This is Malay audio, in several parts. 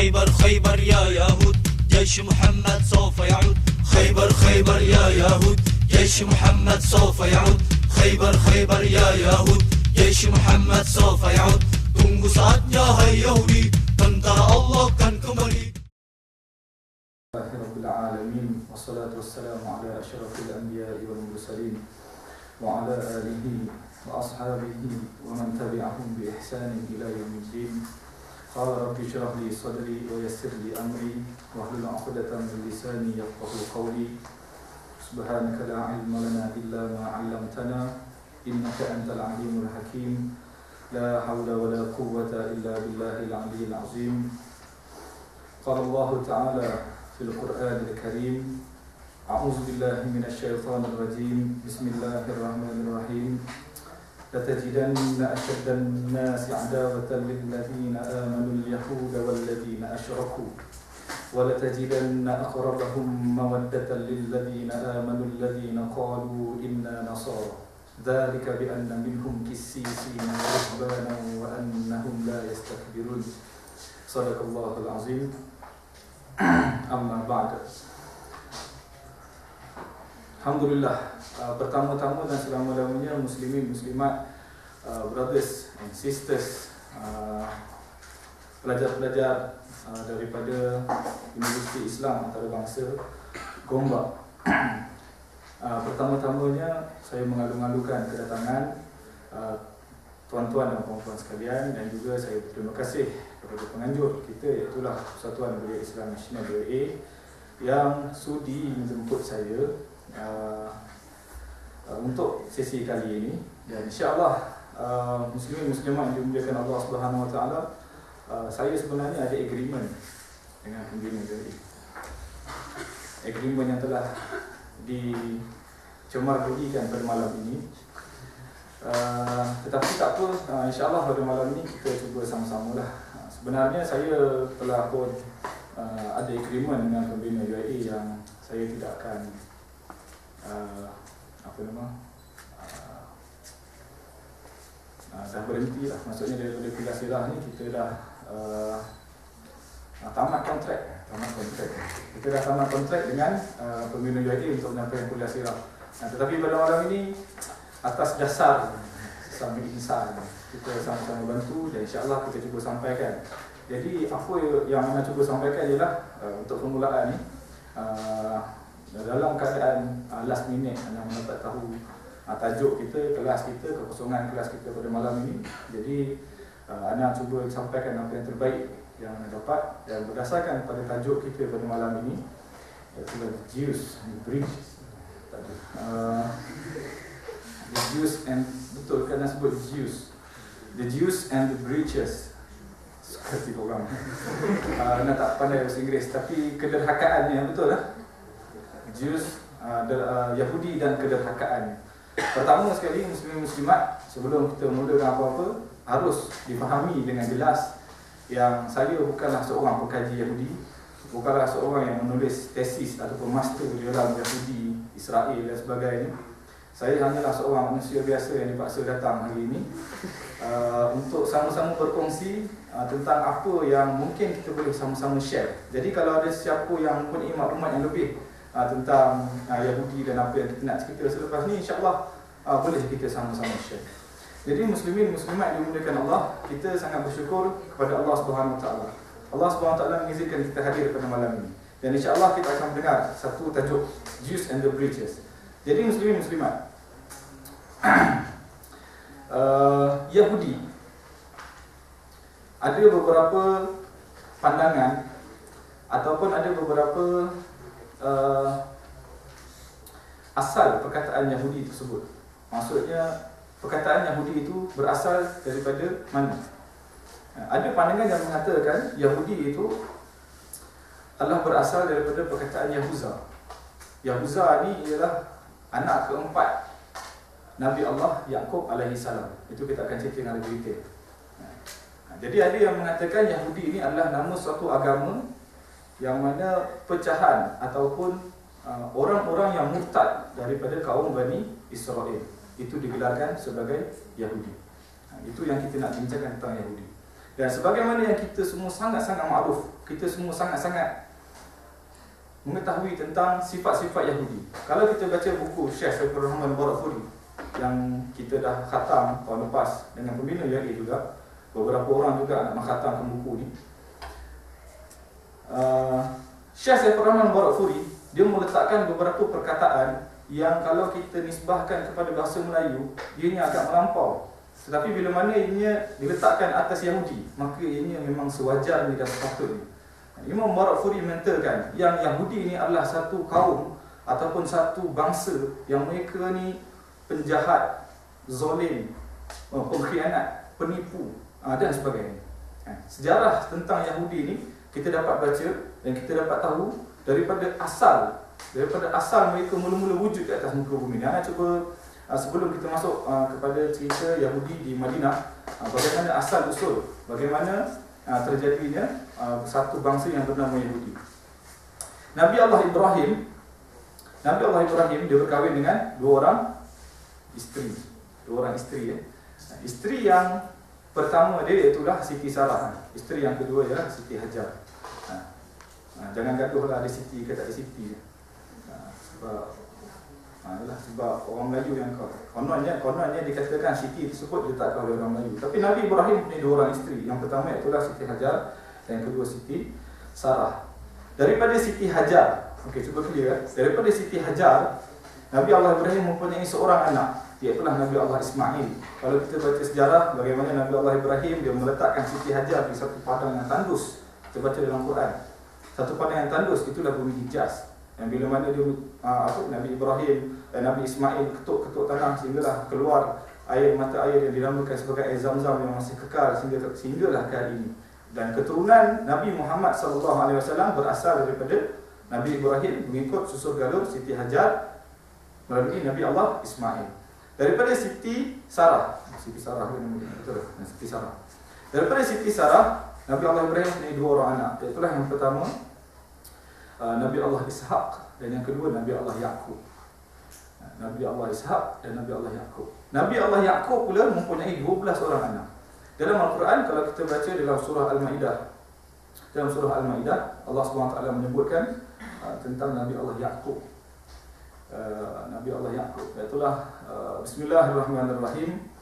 خيبر خيبر يا يهود جيش محمد سوف يعود خيبر خيبر يا يهود جيش محمد سوف يعود خيبر خيبر يا يهود جيش محمد سوف يعود. Tunggu saatnya hai Yahudi, tentara Allah kan kembali. Rabbil alamin wassalatu wassalamu ala asyrafil anbiya'i wal mursalin wa ala alihi wa ashabihi wa man tabi'ahum bi ihsanin ila yaumiddin. Qala rabbi shrah li sadri wa yassir li amri wahlul 'uqdatam min lisani yafqahu qawli. Subhanaka la 'ilma lana illa ma 'allamtana innaka antal 'alimul hakim. La hawla wa la quwwata illa billahil 'aliyyil 'azim. Qala Allah ta'ala في القرآن الكريم أعوذ بالله من الشيطان الرجيم بسم الله الرحمن الرحيم لتجدن أشد الناس عداوة للذين آمنوا اليهود والذين أشركوا ولتجدن أقربهم مودة للذين آمنوا الذين قالوا إنا نصارى ذلك بأن منهم قسيسين ورهبانا وأنهم لا يستكبرون صدق الله العظيم. Amma ba'da. Alhamdulillah, pertama-tama dan selama-lamanya muslimin muslimat, brothers and sisters, pelajar-pelajar daripada Universiti Islam Antarabangsa Gombak. Pertama-tamanya saya mengalu-alukan kedatangan tuan-tuan dan puan-puan sekalian, dan juga saya berterima kasih kepada penganjur kita, iaitu Persatuan Belia Islam Nasional BLA, yang sudi menjemput saya untuk sesi kali ini. Dan insya-Allah muslimin muslimat yang dimuliakan Allah Subhanahu Wa Taala, saya sebenarnya ada agreement dengan pembina BLA. Agreement yang telah dicemar-lugikan pada malam ini. Tetapi tak apa, insya-Allah pada malam ini kita cuba sama-sama lah. Sebenarnya saya telah pun ada agreement dengan pembina UIA yang saya tidak akan dah berhenti lah. Maksudnya daripada Kuliah Sirah ni kita dah tamat kontrak. Kita dah tamat kontrak dengan pembina UIA untuk menyampaikan Kuliah Sirah. Tetapi pada malam ini, atas dasar sesama insan, kita sama-sama bantu, dan insya-Allah kita cuba sampaikan. Jadi apa yang Ana cuba sampaikan ialah untuk permulaan ni, dalam keadaan last minute Ana mendapat tahu tajuk kita, kelas kita, kekosongan kelas kita pada malam ini. Jadi Ana cuba sampaikan apa yang terbaik yang Ana dapat, dan berdasarkan pada tajuk kita pada malam ini, iaitu The Jews and the Breaches. The Jews and, betul kan nak sebut Jews, The Jews and the Breaches. Seperti orang nak tak pandai bahasa Inggeris, tapi kederhakaannya betul lah. Jews, Yahudi dan kederhakaannya. Pertama sekali, muslimin muslimat, sebelum kita mulakan apa-apa, harus difahami dengan jelas yang saya bukanlah seorang pengkaji Yahudi, bukanlah seorang yang menulis tesis ataupun master di dalam Yahudi, Israel dan sebagainya. Saya hanyalah seorang manusia biasa yang dipaksa datang hari ini untuk sama-sama berkongsi tentang apa yang mungkin kita boleh sama-sama share. Jadi kalau ada siapa yang mempunyai maklumat yang lebih tentang Yahudi dan apa yang kita nak cerita selepas ni, insya-Allah boleh kita sama-sama share. Jadi muslimin muslimat yang dimuliakan Allah, kita sangat bersyukur kepada Allah Subhanahu Wa Taala. Allah Subhanahu Wa Taala mengizinkan kita hadir pada malam ini. Dan insya-Allah kita akan mendengar satu tajuk, Jews and the Breaches. Jadi muslimin muslimat, Yahudi ada beberapa pandangan ataupun ada beberapa asal perkataan Yahudi tersebut. Maksudnya perkataan Yahudi itu berasal daripada mana? Ada pandangan yang mengatakan Yahudi itu adalah berasal daripada perkataan Yahuza. Yahuza ni ialah anak keempat Nabi Allah Yaqub alaihi salam. Itu kita akan cerita dengan lebih detail. Jadi ada yang mengatakan Yahudi ini adalah nama suatu agama yang mana pecahan ataupun orang-orang yang murtad daripada kaum Bani Israel itu digelarkan sebagai Yahudi. Itu yang kita nak bincangkan tentang Yahudi. Dan sebagaimana yang kita semua sangat-sangat makruf kita semua sangat-sangat mengetahui tentang sifat-sifat Yahudi. Kalau kita baca buku Syekh Saifur Rahman Barakfuri yang kita dah khatam tahun lepas dengan pembina YAI juga, beberapa orang juga nak mengkhatamkan buku ni. Syekh Saifur Rahman Barakfuri dia meletakkan beberapa perkataan yang kalau kita nisbahkan kepada bahasa Melayu, ianya agak melampau. Tetapi bila mana ianya diletakkan atas Yahudi, maka ianya memang sewajarnya dan sepatutnya. Imam Barakfuri mengatakan yang Yahudi ini adalah satu kaum ataupun satu bangsa yang mereka ni penjahat, zalim, pengkhianat, penipu dan sebagainya. Sejarah tentang Yahudi ini kita dapat baca dan kita dapat tahu daripada asal mereka mula-mula wujud di atas muka bumi. Ana cuba sebelum kita masuk kepada cerita Yahudi di Madinah, bagaimana asal usul, bagaimana terjadinya satu bangsa yang bernama Yahudi. Nabi Allah Ibrahim dia berkahwin dengan dua orang isteri. Isteri yang pertama dia itulah Siti Sarah. Isteri yang kedua ialah Siti Hajar. Jangan gaduhlah ada Siti ke tak ada Siti. Sebab orang Melayu yang kononnya dikatakan Siti tersebut diletakkan oleh orang Melayu. Tapi Nabi Ibrahim punya dua orang isteri. Yang pertama itulah Siti Hajar dan yang kedua Siti Sarah. Daripada Siti Hajar, okey cuba clear. Daripada Siti Hajar, Nabi Allah Ibrahim mempunyai seorang anak, iaitu Nabi Allah Ismail. Kalau kita baca sejarah bagaimana Nabi Allah Ibrahim dia meletakkan Siti Hajar di satu padang yang tandus. Kita baca dalam Quran. Satu padang yang tandus itulah bumi Hijaz. Yang bila mana dia Nabi Ibrahim dan Nabi Ismail ketuk-ketuk tanah sehinggalah keluar mata air yang dinamakan sebagai air Zam-Zam yang masih kekal sehinggalah ke hari ini. Dan keturunan Nabi Muhammad SAW berasal daripada Nabi Ibrahim mengikut susur galur Siti Hajar melalui Nabi Allah Ismail. Daripada Siti Sarah, Daripada Siti Sarah, Nabi Allah Ibrahim mempunyai dua orang anak. Itulah yang pertama Nabi Allah Ishaq dan yang kedua Nabi Allah Yaqub. Nabi Allah Ishaq dan Nabi Allah Yaqub. Nabi Allah Yaqub pula mempunyai 12 orang anak. Dalam Al-Quran kalau kita baca dalam surah Al-Maidah, Allah SWT menyebutkan tentang Nabi Allah Yaqub. Itulah Bismillahirrahmanirrahim.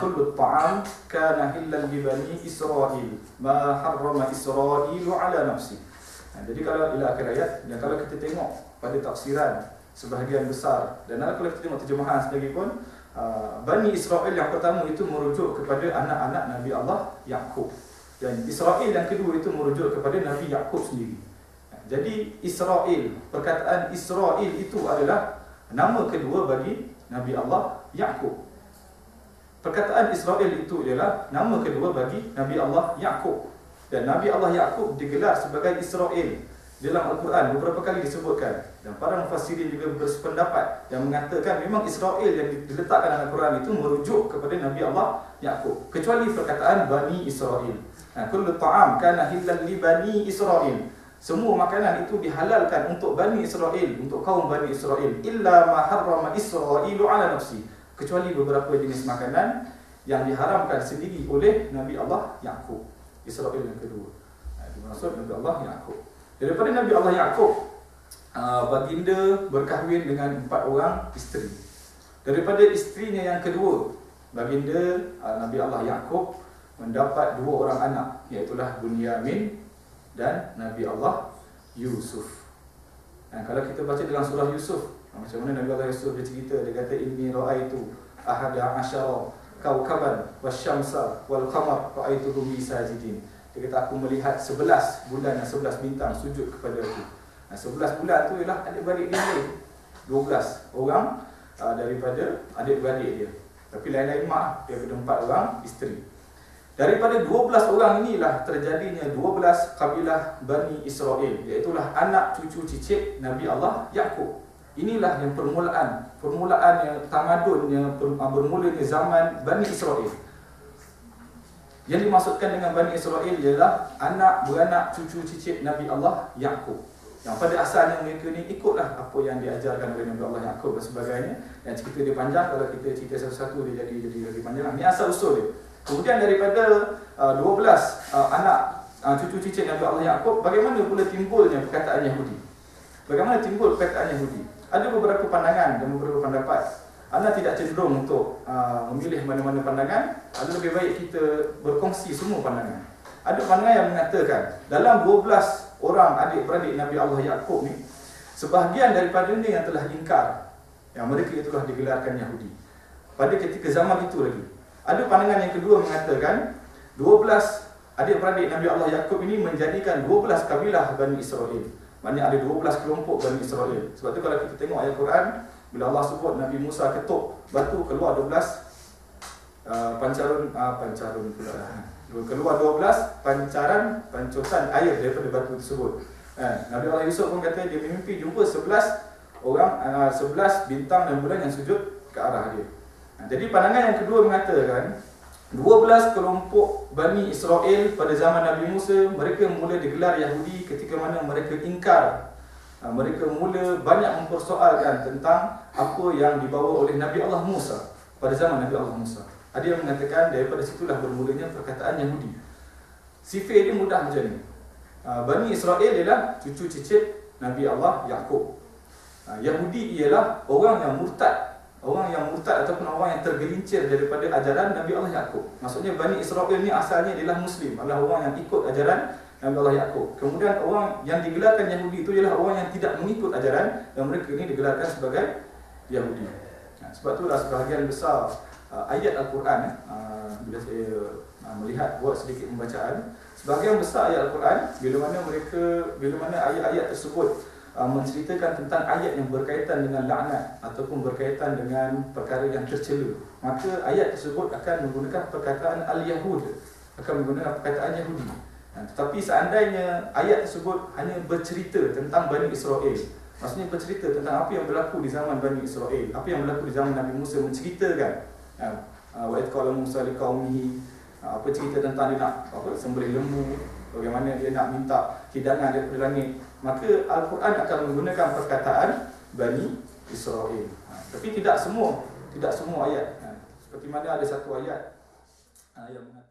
Kullu ta'am kana hillan li bani Israil ma harrama Israilu ala nafsi. Jadi kalau ila akhir ayat, dan kalau kita tengok pada tafsiran sebahagian besar, dan kalau kita tengok terjemahan sendiri pun, Bani Israel yang pertama itu merujuk kepada anak-anak Nabi Allah Yaqub, dan Israel yang kedua itu merujuk kepada Nabi Yaqub sendiri. Jadi Israel, perkataan Israel itu adalah nama kedua bagi Nabi Allah Yaqub. Perkataan Israel itu ialah nama kedua bagi Nabi Allah Yaqub. Dan Nabi Allah Yaqub digelar sebagai Israel dalam Al-Quran beberapa kali disebutkan. Dan para mufassirin juga bersependapat yang mengatakan memang Israel yang diletakkan dalam Al-Quran itu merujuk kepada Nabi Allah Yaqub, kecuali perkataan Bani Israel. Kullu ta'am kana hillan li Bani Israel. Semua makanan itu dihalalkan untuk Bani Israel, untuk kaum Bani Israel, illa ma harrama Israilu ala nafsi, kecuali beberapa jenis makanan yang diharamkan sendiri oleh Nabi Allah Yaqub. Israel yang kedua. Itu maksud Nabi Allah Yaqub. Daripada Nabi Allah Yaqub, baginda berkahwin dengan 4 orang isteri. Daripada isterinya yang kedua, baginda Nabi Allah Yaqub mendapat 2 orang anak, iaitulah Bunyamin dan Nabi Allah Yusuf. Dan kalau kita baca dalam surah Yusuf, macam mana Nabi Allah Yusuf dia cerita, dia kata inni ra'aitu ahada asyara kaukaban wasyamsa wal qamar ra'aituhum sajidin. Dia kata aku melihat 11 bulan dan 11 bintang sujud kepada aku. 11 bulan tu ialah adik-beradik dia lain. 12 orang daripada adik-beradik dia. Tapi lain-lain mak dia ada 4 orang isteri. Daripada 12 orang inilah terjadinya 12 kabilah Bani Israel, iaitulah anak cucu cicit Nabi Allah Yaqub. Inilah yang permulaan yang tamadunnya bermulanya zaman Bani Israel. Yang dimaksudkan dengan Bani Israel ialah anak beranak cucu cicit Nabi Allah Yaqub. Yang pada asalnya mereka ni ikutlah apa yang diajarkan oleh Nabi Allah Yaqub dan sebagainya. Dan cerita dia panjang, kalau kita cerita satu-satu dia jadi panjang. Ini asal usul dia. Kemudian daripada 12 anak cucu cicit Nabi Allah Yaqub, bagaimana pula timbulnya perkataan Yahudi? Bagaimana timbul perkataan Yahudi? Ada beberapa pandangan dan beberapa pendapat. Anda tidak cenderung untuk memilih mana-mana pandangan. Ada lebih baik kita berkongsi semua pandangan. Ada pandangan yang mengatakan dalam 12 orang adik-beradik Nabi Allah Yaqub ni, sebahagian daripadanya yang telah ingkar, yang mereka itulah digelarkan Yahudi pada ketika zaman itu lagi. Ada pandangan yang kedua mengatakan 12 adik-beradik Nabi Allah Yaqub ini menjadikan 12 kabilah Bani Israel. Maknanya ada 12 kelompok Bani Israel. Sebab tu kalau kita tengok ayat Quran, bila Allah sebut Nabi Musa ketuk batu, keluar 12 pancarun pula. Keluar 12 pancutan air daripada batu tersebut. Nabi Allah Yusuf pun kata dia mimpi jumpa 11 orang, 11 bintang dan bulan yang sujud ke arah dia. Jadi pandangan yang kedua mengatakan 12 kelompok Bani Israel pada zaman Nabi Musa, mereka mula digelar Yahudi ketika mana mereka ingkar. Mereka mula banyak mempersoalkan tentang apa yang dibawa oleh Nabi Allah Musa pada zaman Nabi Allah Musa. Ada yang mengatakan daripada situlah bermulanya perkataan Yahudi. Sifir dia mudah macam ni. Bani Israel ialah cucu cicit Nabi Allah Yaqub. Yahudi ialah orang yang murtad. Orang yang murtad ataupun orang yang tergelincir daripada ajaran Nabi Allah Yaqub. Maksudnya Bani Israel ni asalnya adalah Muslim, adalah orang yang ikut ajaran Nabi Allah Yaqub. Kemudian orang yang digelarkan Yahudi itu ialah orang yang tidak mengikut ajaran, dan mereka ini digelarkan sebagai Yahudi. Sebab itulah sebahagian besar ayat Al-Quran, bila saya melihat, buat sedikit pembacaan, sebahagian besar ayat Al-Quran, bila mana ayat-ayat tersebut menceritakan tentang ayat yang berkaitan dengan laknat ataupun berkaitan dengan perkara yang tercela, maka ayat tersebut akan menggunakan perkataan Al-Yahud, akan menggunakan perkataan Yahudi. Tetapi seandainya ayat tersebut hanya bercerita tentang Bani Israel, maksudnya bercerita tentang apa yang berlaku di zaman Bani Israel, apa yang berlaku di zaman Nabi Musa, menceritakan wa idh qala Musa liqaumihi, apa cerita tentang dia nak sembelih lembu, bagaimana dia nak minta hidangan daripada langit, maka Al-Quran akan menggunakan perkataan Bani Israel. Tapi tidak semua ayat. Seperti mana ada satu ayat yang mengatakan